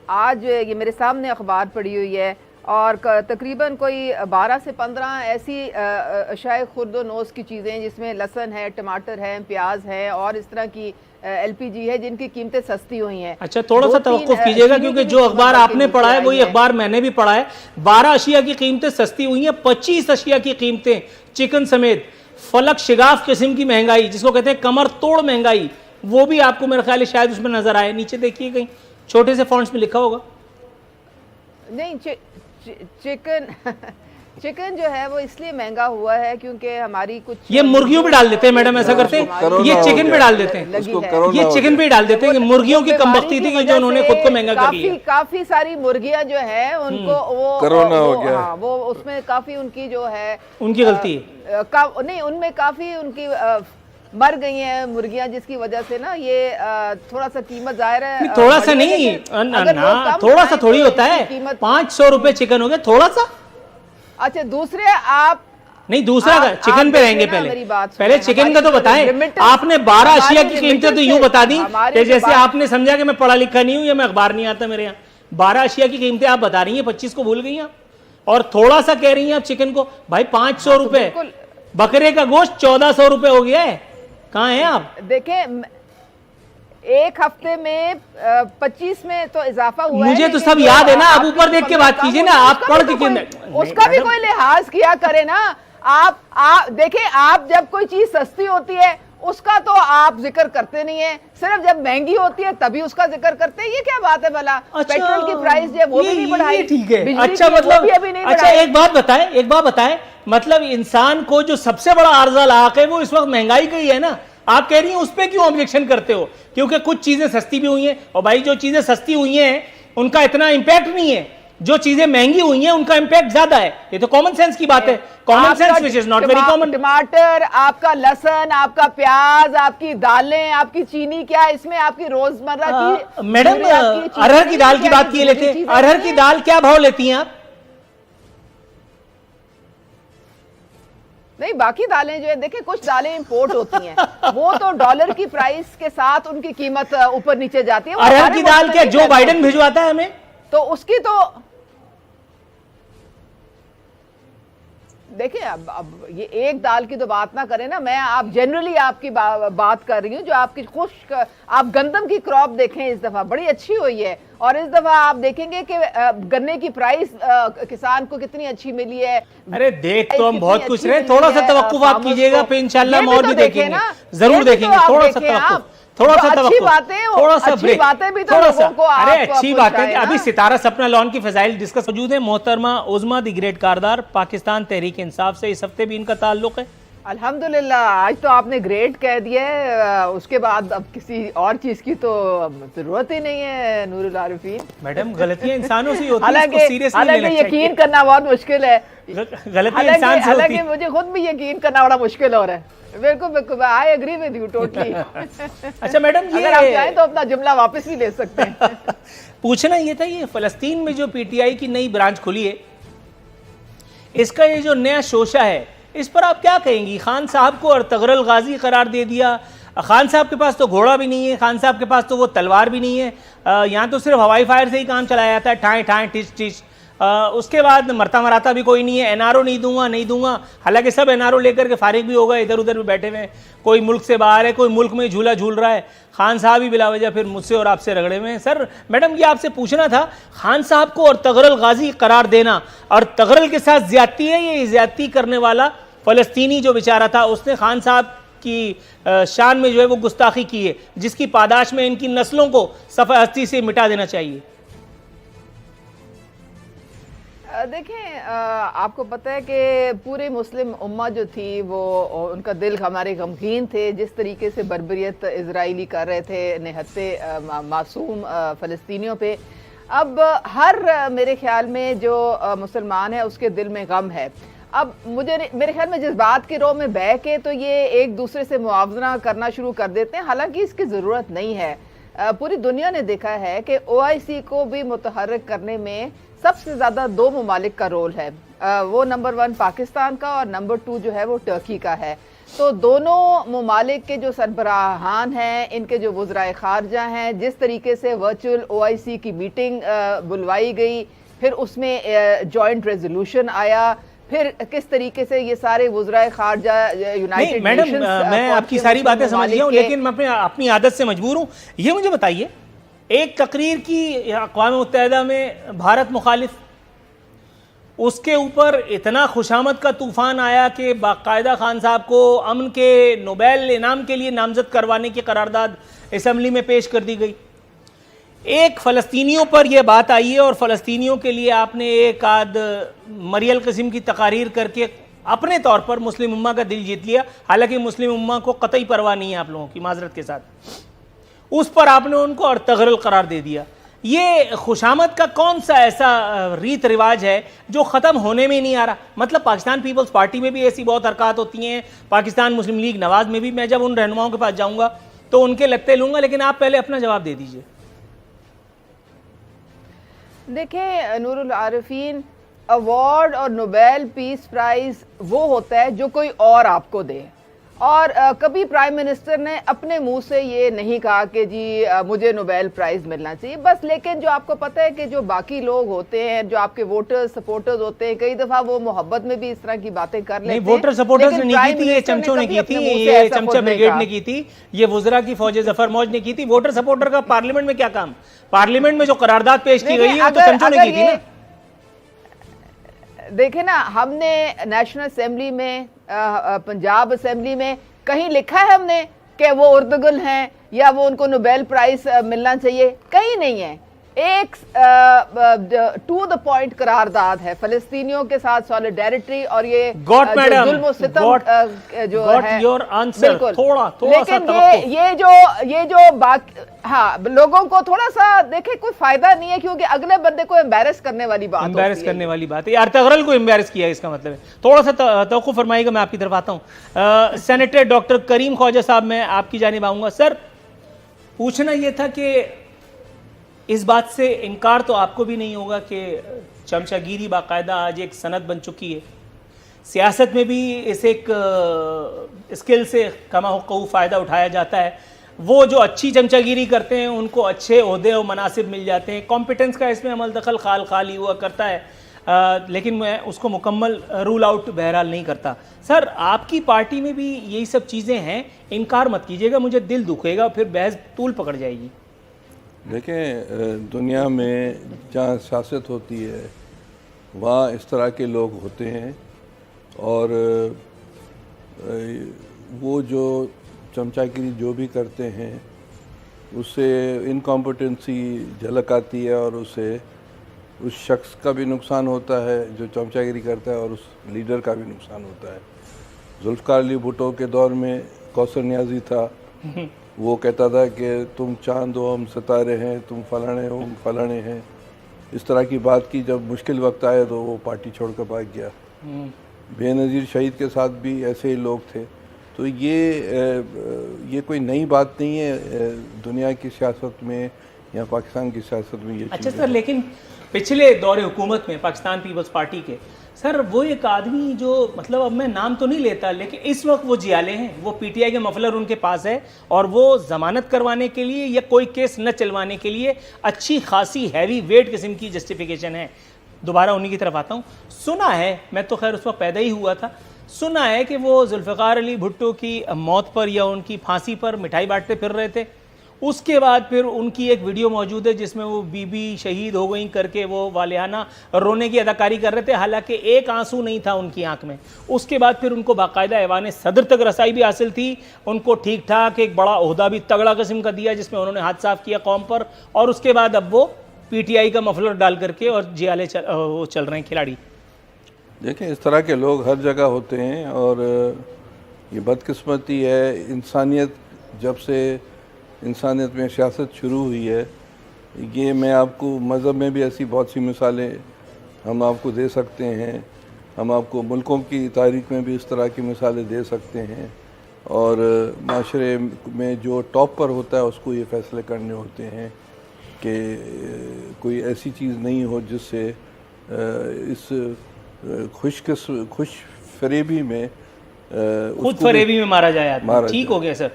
आज ये मेरे सामने अखबार पड़ी हुई है और तकरीबन कोई 12 से 15 ऐसी अशाए खुर्द नोश की चीज़ें जिसमें लहसुन है, टमाटर है, प्याज है और इस तरह की एलपीजी है जिनकी कीमतें सस्ती हुई हैं। अच्छा, थोड़ा सा तवक्कुफ कीजिएगा क्योंकि जो अखबार आपने पढ़ा है वही अखबार मैंने भी पढ़ा है। 12 अशिया की कीमतें सस्ती हुई हैं, 25 अशिया की कीमतें चिकन समेत फलक शिगाफ किस्म की महंगाई, जिसको कहते हैं कमर तोड़ महंगाई, वो भी आपको मेरा ख्याल है शायद उसमें नजर आए। नीचे देखिए कहीं छोटे से फॉन्ट्स में लिखा होगा। नहीं, चिकन जो है वो इसलिए महंगा हुआ है क्योंकि हमारी कुछ ये मुर्गियों पे डाल देते हैं मैडम, ऐसा करते हैं, ये चिकन पे डाल देते हैं, ये चिकन पे डाल देते हैं। मुर्गियों की कमबख्ती थी कि जो उन्होंने खुद को महंगा कर लिया। काफी सारी मुर्गियां जो है उनको वो कोरोना हो गया। हाँ, वो उसमें काफी उनकी जो है उनकी गलती है नहीं, उनमें काफी उनकी मर गई हैं मुर्गियां, जिसकी वजह से ना ये थोड़ा सा कीमत जाहिर है थोड़ा सा नहीं ना, थोड़ा सा थोड़ी होता है। 500 रुपए चिकन हो गया, थोड़ा सा। अच्छा, दूसरे आप नहीं, दूसरा का चिकन पे रहेंगे पहले चिकन का तो बताएं। आपने 12 अशिया की कीमतें तो यूं बता दी कि जैसे आपने समझा कि मैं पढ़ा लिखा नहीं हूं या मैं अखबार नहीं आता मेरे यहाँ। 12 अशिया की कीमतें आप बता रही हैं, 25 को भूल गई आप, और थोड़ा सा कह रही हैं आप चिकन को। भाई 500 रुपए, बकरे का गोश्त 1400 रुपए हो गया है। कहाँ हैं आप? देखें, एक हफ्ते में 25 में तो इजाफा हुआ है। मुझे तो सब याद है ना, आप ऊपर देख के बात कीजिए ना, आप पढ़ के उसका भी कोई लिहाज किया करे ना। आप देखें, आप जब कोई चीज सस्ती होती है उसका तो आप जिक्र करते नहीं है, सिर्फ जब महंगी होती है तभी उसका जिक्र करते हैं। ये क्या बात है भला? पेट्रोल की प्राइस जो है वो भी नहीं बढ़ाई, ठीक है। बिजली अच्छा, की मतलब वो भी अभी नहीं अच्छा, बढ़ाई। एक बात बताएं, मतलब इंसान को जो सबसे बड़ा आर्जा लाक है वो इस वक्त महंगाई का ही है ना। आप कह रही हैं उस पे क्यों ऑब्जेक्शन करते हो? क्योंकि कुछ चीजें सस्ती भी हुई हैं, और भाई जो चीजें सस्ती हुई हैं उनका इतना इंपैक्ट नहीं है, जो चीजें महंगी हुई हैं उनका इंपैक्ट ज्यादा है। ये तो कॉमन सेंस की बात है, common sense which is not very common. टमाटर, आपका लहसुन, आपका प्याज, आपकी दालें, आपकी चीनी, क्या इसमें आपकी रोजमर्रा की मैडम अरहर की दाल की बात किए लेते हैं, अरहर की दाल क्या भाव लेती हैं आप? नहीं, बाकी दालें जो है, देखिए कुछ दालें इंपोर्ट होती हैं, वो तो डॉलर की प्राइस के साथ उनकी कीमत ऊपर नीचे जाती है। अरहर की दाल क्या जो बाइडेन भिजवाता है हमें? तो उसकी तो देखिए, अब ये एक दाल की तो बात ना करें ना, मैं आप जनरली आपकी बात कर रही हूँ। जो आपकी खुश्क, आप गंदम की क्रॉप देखें, इस दफा बड़ी अच्छी हुई है, और इस दफा आप देखेंगे कि गन्ने की प्राइस किसान को कितनी अच्छी मिली है। अरे देख तो हम बहुत कुछ रहे, थोड़ा सा तवक्कुफ आप कीजिएगा, फिर इंशाल्लाह और भी देखेंगे, जरूर देखेंगे। थोड़ा सा तवक्कुफ, थोड़ा सा अच्छी बातें भी तो लोगों को, अरे अच्छी बातें अभी सितारा सपना लॉन की फजाइल डिस्कस मौजूद है। मोहतरमा उज़मा दी ग्रेट कारदार, पाकिस्तान तहरीक इंसाफ से इस हफ्ते भी इनका ताल्लुक है। अल्हम्दुलिल्लाह, आज तो आपने ग्रेट कह दिया है, उसके बाद अब किसी और चीज की तो जरूरत ही नहीं है। नूरुल आरिफीन मैडम, गलतियां इंसानों से होती हैं, हालांकि यकीन करना बहुत मुश्किल है, गलतियां इंसान से होती हैं। मुझे खुद भी यकीन करना बड़ा मुश्किल हो रहा है। बिल्कुल, I agree with you totally. अच्छा मैडम, अगर आप चाहें तो अपना जुमला वापस भी ले सकते हैं। पूछना ये था, ये फलस्तीन में जो पीटीआई की नई ब्रांच खुली है, इसका ये जो नया शोशा है, इस पर आप क्या कहेंगी? खान साहब को अर्तगरल गाजी करार दे दिया। खान साहब के पास तो घोड़ा भी नहीं है, खान साहब के पास तो वो तलवार भी नहीं है, यहाँ तो सिर्फ हवाई फायर से ही काम चलाया जाता है, ठाएं ठाएं टिच टिच। उसके बाद मरता मराता भी कोई नहीं है। एनआरओ नहीं दूंगा, हालांकि सब एनआरओ लेकर के फारिग भी हो गए, इधर उधर भी बैठे हुए हैं, कोई मुल्क से बाहर है, कोई मुल्क में झूला झूल रहा है। खान साहब ही बिला वजह फिर मुझसे और आपसे रगड़े हुए हैं। सर मैडम, ये आपसे पूछना था, खान साहब को अर्तगरल गाजी करार देना, अर्तगरल के साथ ज्यादती है, ये ज्यादती करने वाला फलस्तीनी जो बेचारा था, उसने खान साहब की शान में जो है वो गुस्ताखी की है, जिसकी पादाश में इनकी नस्लों को सफ़े हस्ती से मिटा देना चाहिए। देखें, आपको पता है कि पूरे मुस्लिम उम्मा जो थी वो, उनका दिल हमारे गमगीन थे जिस तरीके से बर्बरियत इजराइली कर रहे थे निहत्ते मासूम फ़लस्तीनियों पे। अब हर मेरे ख्याल में जो मुसलमान है उसके दिल में गम है। अब मेरे ख्याल में जिस बात की रो में बह के तो ये एक दूसरे से मुआवजा करना शुरू कर देते हैं, हालांकि इसकी ज़रूरत नहीं है। पूरी दुनिया ने देखा है कि OIC को भी मुतहर्रिक करने में सबसे ज़्यादा 2 ममालिक का रोल है, वो नंबर 1 पाकिस्तान का और नंबर 2 जो है वो टर्की का है। तो दोनों ममालिक के जो सरबराहान हैं, इनके जो वज़राए ख़ारजा हैं, जिस तरीके से वर्चुअल OIC की मीटिंग बुलवाई गई, फिर उसमें जॉइंट रेजोल्यूशन आया, फिर किस तरीके से ये सारे वज़राए ख़ारजा यूनाइटेड मैडम, नेशंस मैं आपकी सारी बातें समझ गया हूँ, लेकिन मैं अपनी आदत से मजबूर हूँ। ये मुझे बताइए, एक तकरीर की अक़वाम मुत्तहिदा में भारत मुखालिफ, उसके ऊपर इतना खुशामद का तूफान आया कि बाकायदा खान साहब को अमन के नोबेल इनाम के लिए नामजद करवाने की करारदाद असम्बली में पेश कर दी गई। एक फ़लस्तीनियों पर यह बात आई है और फ़लस्तीनियों के लिए आपने एक आध मरियल किस्म की तकारीर करके अपने तौर पर मुस्लिम उम्मा का दिल जीत लिया। हालांकि मुस्लिम उम्मा को कतई परवाह नहीं है आप लोगों की, माजरत के साथ। उस पर आपने उनको अर्तगरल करार दे दिया। ये खुशामद का कौन सा ऐसा रीत रिवाज है जो ख़त्म होने में नहीं आ रहा? मतलब पाकिस्तान पीपल्स पार्टी में भी ऐसी बहुत हरकत होती हैं, पाकिस्तान मुस्लिम लीग नवाज में भी। मैं जब उन रहनुमाओं के पास जाऊंगा तो उनके लगते लूंगा, लेकिन आप पहले अपना जवाब दे दीजिए। देखिए नूरुल आरिफीन, अवार्ड और नोबेल पीस प्राइज़ वो होता है जो कोई और आपको दे, और कभी प्राइम मिनिस्टर ने अपने मुंह से ये नहीं कहा कि जी मुझे नोबेल प्राइज़ मिलना चाहिए बस। लेकिन जो आपको पता है कि जो बाकी लोग होते हैं, जो आपके वोटर्स सपोर्टर्स होते हैं, कई दफ़ा वो मोहब्बत में भी इस तरह की बातें कर लेते हैं। वोटर सपोर्टर्स ने नहीं की थी, ये चमचों ने की थी, ये चमचा ब्रिगेड ने की थी, ये वुज़रा की फौज जफर मौज ने की थी। वोटर सपोर्टर का पार्लियामेंट में क्या काम? पार्लियामेंट में जो करारदाद पेश की गई है वो तो चमचों ने की थी ना। देखे ना, हमने नेशनल असेंबली में, पंजाब असेंबली में कहीं लिखा है हमने कि वो उर्दुगुल हैं या वो उनको नोबेल प्राइज मिलना चाहिए? कहीं नहीं है। एक टू द पॉइंट करारदाद है फ़लस्तीनियों के साथ सॉलिडेरिटी, और ये जुल्म सितम जो है बिल्कुल। लेकिन ये जो बाकी, हाँ, लोगों को थोड़ा सा देखे कोई फायदा नहीं है, क्योंकि अगले बंदे को एम्बैरस करने वाली बात है। यार अर्तगरल को एम्बैरस किया, इसका मतलब है। थोड़ा सा तवक्कुफ फरमाइएगा, मैं आपकी तरफ आता हूँ। सेनेटर डॉक्टर करीम ख्वाजा साहब, मैं आपकी जानिब आऊँगा। सर, पूछना यह था कि इस बात से इनकार तो आपको भी नहीं होगा कि चमचागिरी बाकायदा आज एक सनद बन चुकी है। सियासत में भी इस एक स्किल से कमा हुक्कू फ़ायदा उठाया जाता है। वो जो अच्छी चमचागिरी करते हैं उनको अच्छे ओहदे और मनासिब मिल जाते हैं। कॉम्पिटेंस का इसमें अमल दखल खाल ही हुआ करता है, लेकिन मैं उसको मुकम्मल रूल आउट बहरहाल नहीं करता। सर, आपकी पार्टी में भी यही सब चीज़ें हैं, इनकार मत कीजिएगा, मुझे दिल दुखेगा, फिर बहस तूल पकड़ जाएगी। देखें, दुनिया में जहाँ सियासत होती है वहाँ इस तरह के लोग होते हैं, और वो जो चमचागिरी जो भी करते हैं उससे इनकॉम्पिटेंसी झलक आती है, और उससे उस शख्स का भी नुकसान होता है जो चमचागिरी करता है, और उस लीडर का भी नुकसान होता है। जुल्फ़िकार अली भुट्टो के दौर में कौसर नियाज़ी था, वो कहता था कि तुम चांद हो, हम सितारे हैं, तुम फलाने हो, हम फलाने हैं। इस तरह की बात की। जब मुश्किल वक्त आया तो वो पार्टी छोड़कर भाग गया। बेनज़ीर शहीद के साथ भी ऐसे ही लोग थे। तो ये कोई नई बात नहीं है दुनिया की सियासत में या पाकिस्तान की सियासत में ये। अच्छा सर, लेकिन पिछले दौरे हुकूमत में पाकिस्तान पीपल्स पार्टी के, सर, वो एक आदमी जो, मतलब अब मैं नाम तो नहीं लेता, लेकिन इस वक्त वो जियाले हैं, वो पीटीआई के मफलर उनके पास है, और वो जमानत करवाने के लिए या कोई केस न चलवाने के लिए अच्छी खासी हैवी वेट किस्म की जस्टिफिकेशन है। दोबारा उन्हीं की तरफ आता हूँ। सुना है, मैं तो खैर उस वक्त पैदा ही हुआ था, सुना है कि वो जुल्फ़िकार अली भुट्टो की मौत पर या उनकी फांसी पर मिठाई बांटते फिर रहे थे। उसके बाद फिर उनकी एक वीडियो मौजूद है जिसमें वो बीबी शहीद हो गई करके वो वालियाना रोने की अदाकारी कर रहे थे, हालांकि एक आंसू नहीं था उनकी आंख में। उसके बाद फिर उनको बाकायदा ऐवान सदर तक रसाई भी हासिल थी, उनको ठीक ठाक एक बड़ा ओहदा भी तगड़ा किस्म का दिया जिसमें उन्होंने हाथ साफ किया कौम पर, और उसके बाद अब वो पीटीआई का मफलर डाल करके और जियाले चल रहे हैं खिलाड़ी। देखें, इस तरह के लोग हर जगह होते हैं, और ये बदकिस्मती है। इंसानियत, जब से इंसानियत में सियासत शुरू हुई है, ये मैं आपको मज़हब में भी ऐसी बहुत सी मिसालें हम आपको दे सकते हैं, हम आपको मुल्कों की तारीख में भी इस तरह की मिसालें दे सकते हैं, और माशरे में जो टॉप पर होता है उसको ये फ़ैसले करने होते हैं कि कोई ऐसी चीज़ नहीं हो जिससे इस खुश फरेबी में खुद उसको भी फरेबी में मारा जाए आदमी। मारा ठीक जाए। हो गया सर।